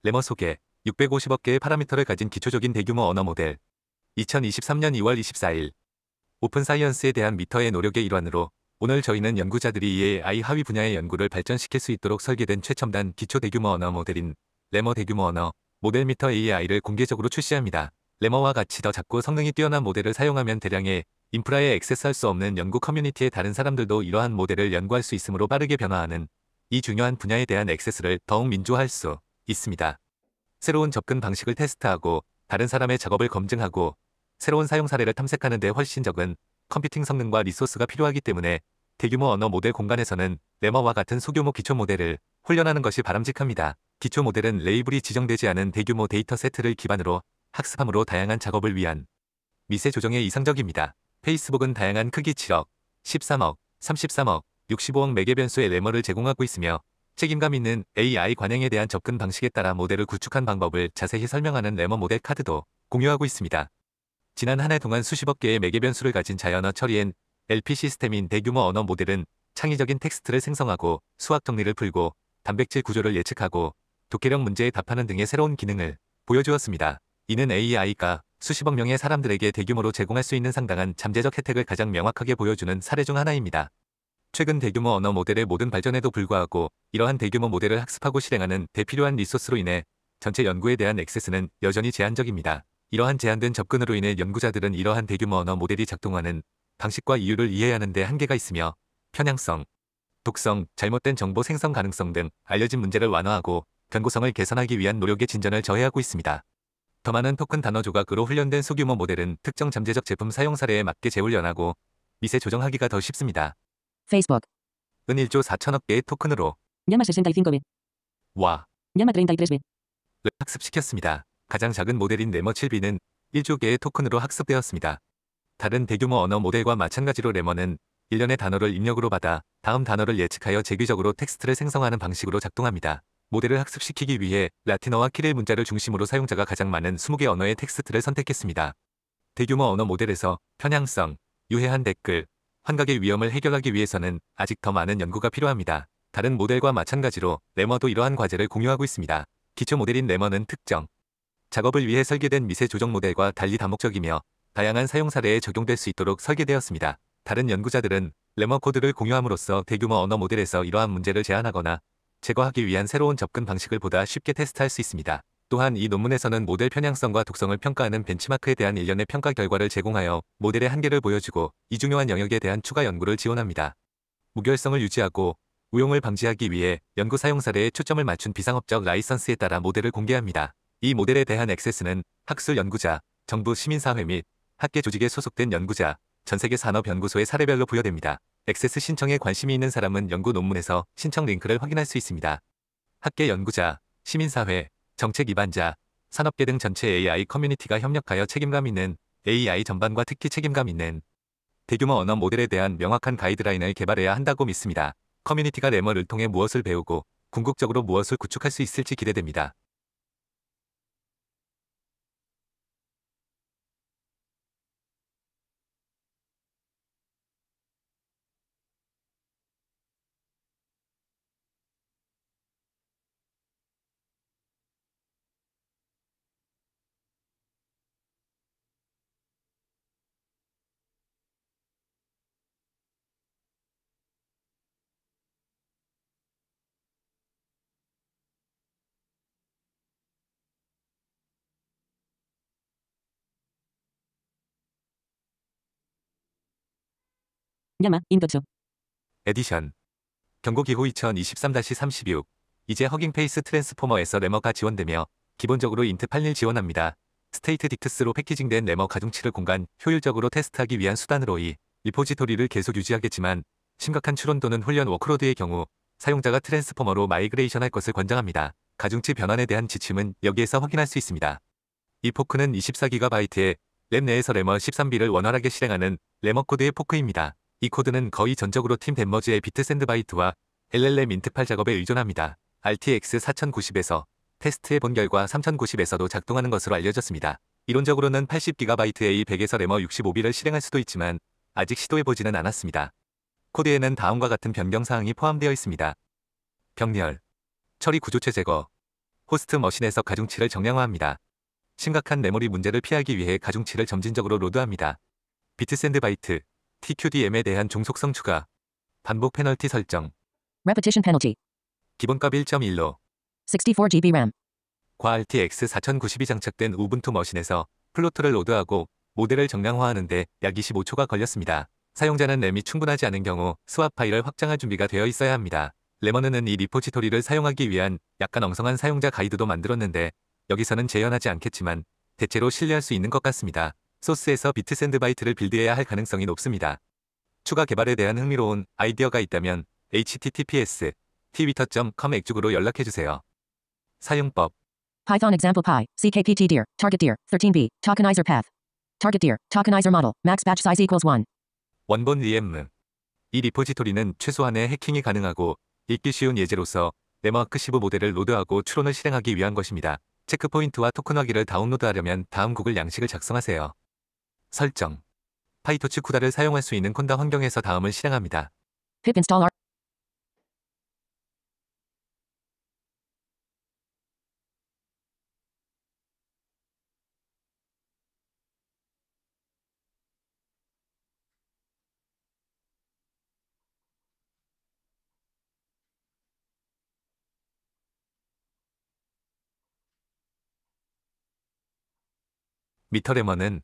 레머 소개. 650억 개의 파라미터를 가진 기초적인 대규모 언어 모델. 2023년 2월 24일. 오픈 사이언스에 대한 미터의 노력의 일환으로 오늘 저희는 연구자들이 이 AI 하위 분야의 연구를 발전시킬 수 있도록 설계된 최첨단 기초 대규모 언어 모델인 레머 대규모 언어 모델 미터 AI를 공개적으로 출시합니다. 레머와 같이 더 작고 성능이 뛰어난 모델을 사용하면 대량의 인프라에 액세스할 수 없는 연구 커뮤니티의 다른 사람들도 이러한 모델을 연구할 수 있으므로 빠르게 변화하는 이 중요한 분야에 대한 액세스를 더욱 민주화할 수 있습니다. 새로운 접근 방식을 테스트하고 다른 사람의 작업을 검증하고 새로운 사용 사례를 탐색하는 데 훨씬 적은 컴퓨팅 성능과 리소스가 필요하기 때문에 대규모 언어 모델 공간에서는 레머와 같은 소규모 기초 모델을 훈련하는 것이 바람직합니다. 기초 모델은 레이블이 지정되지 않은 대규모 데이터 세트를 기반으로 학습함으로 다양한 작업을 위한 미세 조정에 이상적입니다. 페이스북은 다양한 크기 7억, 13억, 33억, 65억 매개 변수의 레머를 제공하고 있으며 책임감 있는 AI 관행에 대한 접근 방식에 따라 모델을 구축한 방법을 자세히 설명하는 레머 모델 카드도 공유하고 있습니다. 지난 한 해 동안 수십억 개의 매개 변수를 가진 자연어 처리엔 LP 시스템인 대규모 언어 모델은 창의적인 텍스트를 생성하고 수학 정리를 풀고 단백질 구조를 예측하고 독해력 문제에 답하는 등의 새로운 기능을 보여주었습니다. 이는 AI가 수십억 명의 사람들에게 대규모로 제공할 수 있는 상당한 잠재적 혜택을 가장 명확하게 보여주는 사례 중 하나입니다. 최근 대규모 언어 모델의 모든 발전에도 불구하고 이러한 대규모 모델을 학습하고 실행하는 데 필요한 리소스로 인해 전체 연구에 대한 액세스는 여전히 제한적입니다. 이러한 제한된 접근으로 인해 연구자들은 이러한 대규모 언어 모델이 작동하는 방식과 이유를 이해하는 데 한계가 있으며 편향성, 독성, 잘못된 정보 생성 가능성 등 알려진 문제를 완화하고 견고성을 개선하기 위한 노력의 진전을 저해하고 있습니다. 더 많은 토큰 단어 조각으로 훈련된 소규모 모델은 특정 잠재적 제품 사용 사례에 맞게 재훈련하고 미세 조정하기가 더 쉽습니다. Facebook. 은 1조 4천억 개의 토큰으로 Llama 65 bit. 와 Llama 33 bit. 를 학습시켰습니다. 가장 작은 모델인 레머 7B는 1조 개의 토큰으로 학습되었습니다. 다른 대규모 언어 모델과 마찬가지로 레머는 일련의 단어를 입력으로 받아 다음 단어를 예측하여 재규적으로 텍스트를 생성하는 방식으로 작동합니다. 모델을 학습시키기 위해 라틴어와 키릴 문자를 중심으로 사용자가 가장 많은 20개 언어의 텍스트를 선택했습니다. 대규모 언어 모델에서 편향성, 유해한 댓글, 환각의 위험을 해결하기 위해서는 아직 더 많은 연구가 필요합니다. 다른 모델과 마찬가지로 레머도 이러한 과제를 공유하고 있습니다. 기초 모델인 레머는 특정 작업을 위해 설계된 미세 조정 모델과 달리 다목적이며 다양한 사용 사례에 적용될 수 있도록 설계되었습니다. 다른 연구자들은 레머 코드를 공유함으로써 대규모 언어 모델에서 이러한 문제를 제한하거나 제거하기 위한 새로운 접근 방식을 보다 쉽게 테스트할 수 있습니다. 또한 이 논문에서는 모델 편향성과 독성을 평가하는 벤치마크에 대한 일련의 평가 결과를 제공하여 모델의 한계를 보여주고 이 중요한 영역에 대한 추가 연구를 지원합니다. 무결성을 유지하고 우용을 방지하기 위해 연구 사용 사례에 초점을 맞춘 비상업적 라이선스에 따라 모델을 공개합니다. 이 모델에 대한 액세스는 학술 연구자, 정부 시민사회 및 학계 조직에 소속된 연구자, 전세계 산업연구소의 사례별로 부여됩니다. 액세스 신청에 관심이 있는 사람은 연구 논문에서 신청 링크를 확인할 수 있습니다. 학계 연구자, 시민사회, 정책 입안자, 산업계 등 전체 AI 커뮤니티가 협력하여 책임감 있는 AI 전반과 특히 책임감 있는 대규모 언어 모델에 대한 명확한 가이드라인을 개발해야 한다고 믿습니다. 커뮤니티가 레머를 통해 무엇을 배우고 궁극적으로 무엇을 구축할 수 있을지 기대됩니다. Llama, Intocho. 에디션 경고기호 2023-36 이제 허깅페이스 트랜스포머에서 레머가 지원되며 기본적으로 인트 8일 지원합니다. 스테이트 딕트스로 패키징된 레머 가중치를 공간 효율적으로 테스트하기 위한 수단으로 이 리포지토리를 계속 유지하겠지만 심각한 추론 또는 훈련 워크로드의 경우 사용자가 트랜스포머로 마이그레이션할 것을 권장합니다. 가중치 변환에 대한 지침은 여기에서 확인할 수 있습니다. 이 포크는 24GB의 램 내에서 레머 13B를 원활하게 실행하는 레머 코드의 포크입니다. 이 코드는 거의 전적으로 팀 덴머즈의 비트 샌드바이트와 LLM 인트8 작업에 의존합니다. RTX 4090에서 테스트해 본 결과 3090에서도 작동하는 것으로 알려졌습니다. 이론적으로는 80GB의 A100에서 레머 65B를 실행할 수도 있지만 아직 시도해보지는 않았습니다. 코드에는 다음과 같은 변경사항이 포함되어 있습니다. 병렬, 처리 구조체 제거, 호스트 머신에서 가중치를 정량화합니다. 심각한 메모리 문제를 피하기 위해 가중치를 점진적으로 로드합니다. 비트샌드바이트, TQDM에 대한 종속성 추가, 반복 페널티 설정, Repetition penalty. 기본값 1.1로 64 GB RAM. 과 RTX 4090이 장착된 우분투 머신에서 플로트를 로드하고 모델을 정량화하는데 약 25초가 걸렸습니다. 사용자는 램이 충분하지 않은 경우 스왑 파일을 확장할 준비가 되어 있어야 합니다. 레머는은 이 리포지토리를 사용하기 위한 약간 엉성한 사용자 가이드도 만들었는데 여기서는 재현하지 않겠지만 대체로 신뢰할 수 있는 것 같습니다. 소스에서 비트샌드바이트를 빌드해야 할 가능성이 높습니다. 추가 개발에 대한 흥미로운 아이디어가 있다면 https://twitter.com 액쪽으로 연락해주세요. 사용법 Python example pi, CKPT dir, target dir, 13b, tokenizer path. Target dir, tokenizer model, max batch size equals 1. 원본 VM. 이 리포지토리는 최소한의 해킹이 가능하고 읽기 쉬운 예제로서 네머아크 15 모델을 로드하고 추론을 실행하기 위한 것입니다. 체크포인트와 토큰 화기를 다운로드하려면 다음 구글 양식을 작성하세요. 설정. 파이토치 쿠다를 사용할 수 있는 콘다 환경에서 다음을 실행합니다. Pip install R. 미터레머는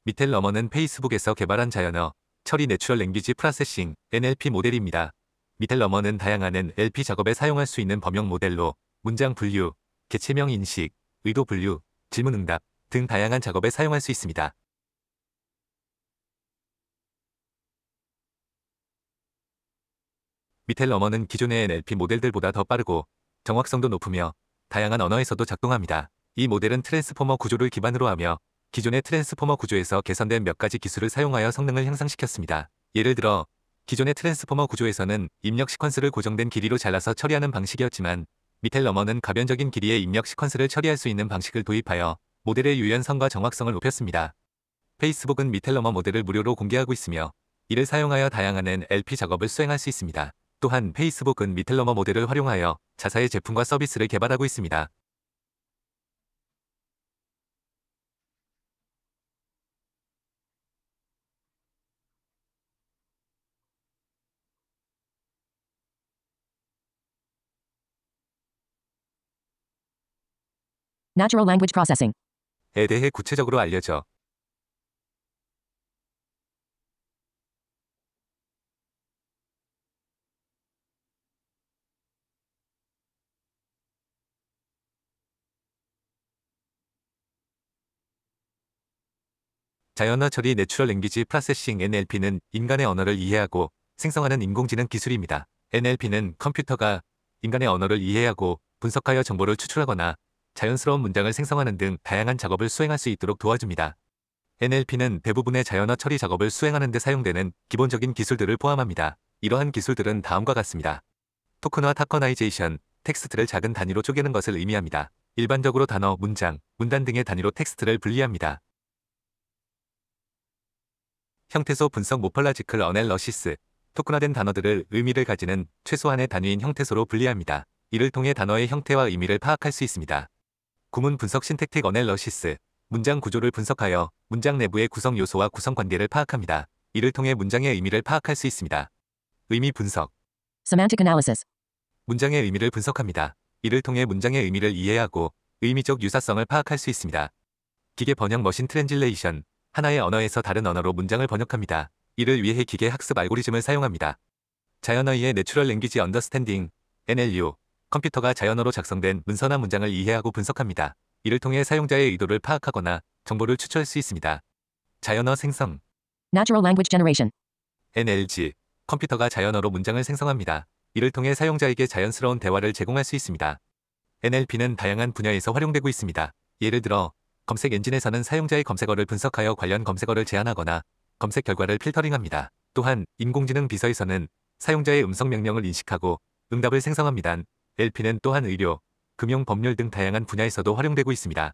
미텔러머는 페이스북에서 개발한 자연어 처리 내추럴 랭귀지 프로세싱 NLP 모델입니다. 미텔러머는 다양한 NLP 작업에 사용할 수 있는 범용 모델로 문장 분류, 개체명 인식, 의도 분류, 질문 응답 등 다양한 작업에 사용할 수 있습니다. 미텔러머는 기존의 NLP 모델들보다 더 빠르고 정확성도 높으며 다양한 언어에서도 작동합니다. 이 모델은 트랜스포머 구조를 기반으로 하며 기존의 트랜스포머 구조에서 개선된 몇 가지 기술을 사용하여 성능을 향상시켰습니다. 예를 들어 기존의 트랜스포머 구조에서는 입력 시퀀스를 고정된 길이로 잘라서 처리하는 방식이었지만 미텔러머는 가변적인 길이의 입력 시퀀스를 처리할 수 있는 방식을 도입하여 모델의 유연성과 정확성을 높였습니다. 페이스북은 미텔러머 모델을 무료로 공개하고 있으며 이를 사용하여 다양한 NLP 작업을 수행할 수 있습니다. 또한 페이스북은 미텔러머 모델을 활용하여 자사의 제품과 서비스를 개발하고 있습니다. Natural language processing. 에 대해 구체적으로 알려줘. 자연어 처리 내추럴 랭귀지 프로세싱 NLP는 인간의 언어를 이해하고 생성하는 인공지능 기술입니다. NLP는 컴퓨터가 인간의 언어를 이해하고 분석하여 정보를 추출하거나 자연스러운 문장을 생성하는 등 다양한 작업을 수행할 수 있도록 도와줍니다. NLP는 대부분의 자연어 처리 작업을 수행하는 데 사용되는 기본적인 기술들을 포함합니다. 이러한 기술들은 다음과 같습니다. 토큰화 타커나이제이션, 텍스트를 작은 단위로 쪼개는 것을 의미합니다. 일반적으로 단어, 문장, 문단 등의 단위로 텍스트를 분리합니다. 형태소 분석 모펄라지컬 어널러시스, 토큰화된 단어들을 의미를 가지는 최소한의 단위인 형태소로 분리합니다. 이를 통해 단어의 형태와 의미를 파악할 수 있습니다. 구문 분석 신택틱 어널러시스, 문장 구조를 분석하여 문장 내부의 구성 요소와 구성 관계를 파악합니다. 이를 통해 문장의 의미를 파악할 수 있습니다. 의미 분석, Semantic analysis. 문장의 의미를 분석합니다. 이를 통해 문장의 의미를 이해하고 의미적 유사성을 파악할 수 있습니다. 기계 번역 머신 트랜질레이션, 하나의 언어에서 다른 언어로 문장을 번역합니다. 이를 위해 기계 학습 알고리즘을 사용합니다. 자연어의 내추럴 랭귀지 언더스탠딩, NLU, 컴퓨터가 자연어로 작성된 문서나 문장을 이해하고 분석합니다. 이를 통해 사용자의 의도를 파악하거나 정보를 추출할 수 있습니다. 자연어 생성, Natural language generation. NLG, 컴퓨터가 자연어로 문장을 생성합니다. 이를 통해 사용자에게 자연스러운 대화를 제공할 수 있습니다. NLP는 다양한 분야에서 활용되고 있습니다. 예를 들어 검색 엔진에서는 사용자의 검색어를 분석하여 관련 검색어를 제안하거나 검색 결과를 필터링합니다. 또한 인공지능 비서에서는 사용자의 음성 명령을 인식하고 응답을 생성합니다. NLP는 또한 의료, 금융 법률 등 다양한 분야에서도 활용되고 있습니다.